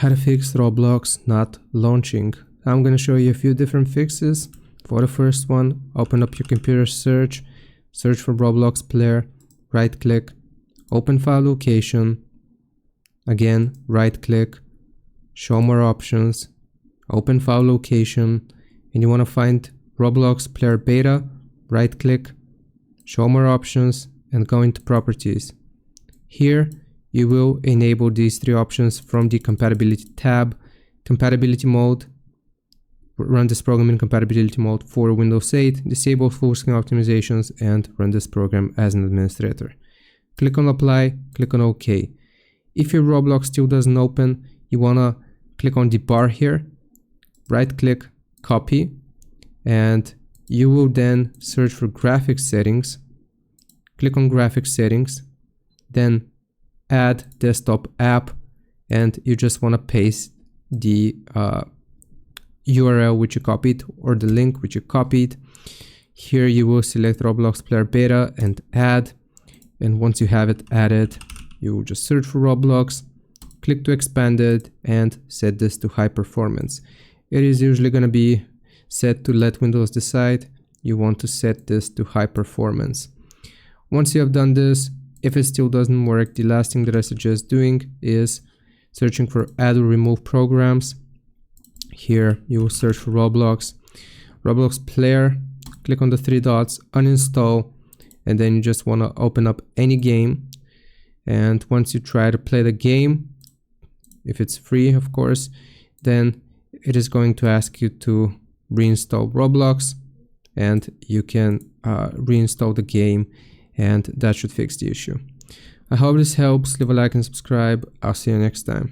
How to fix Roblox not launching. I'm going to show you a few different fixes. For the first one, open up your computer search for Roblox player, right click, open file location, again right click, show more options, open file location, and you want to find Roblox player beta, right click, show more options, and go into properties. Here you will enable these three options from the compatibility tab. Compatibility mode, run this program in compatibility mode for Windows 8, disable full screen optimizations, and run this program as an administrator. Click on apply, click on OK. If your Roblox still doesn't open, you wanna click on the bar here, right click, copy, and you will then search for graphics settings. Click on graphics settings, then add desktop app, and you just want to paste the URL which you copied or the link which you copied. Here you will select Roblox player beta and add, and once you have it added, you will just search for Roblox, click to expand it, and set this to high performance. It is usually going to be set to let Windows decide. You want to set this to high performance. Once you have done this, if it still doesn't work, the last thing that I suggest doing is searching for add or remove programs. Here you will search for Roblox player, click on the three dots, uninstall, and then you just want to open up any game. And once you try to play the game, if it's free of course, then it is going to ask you to reinstall Roblox, and you can reinstall the game, and that should fix the issue. I hope this helps. Leave a like and subscribe. I'll see you next time.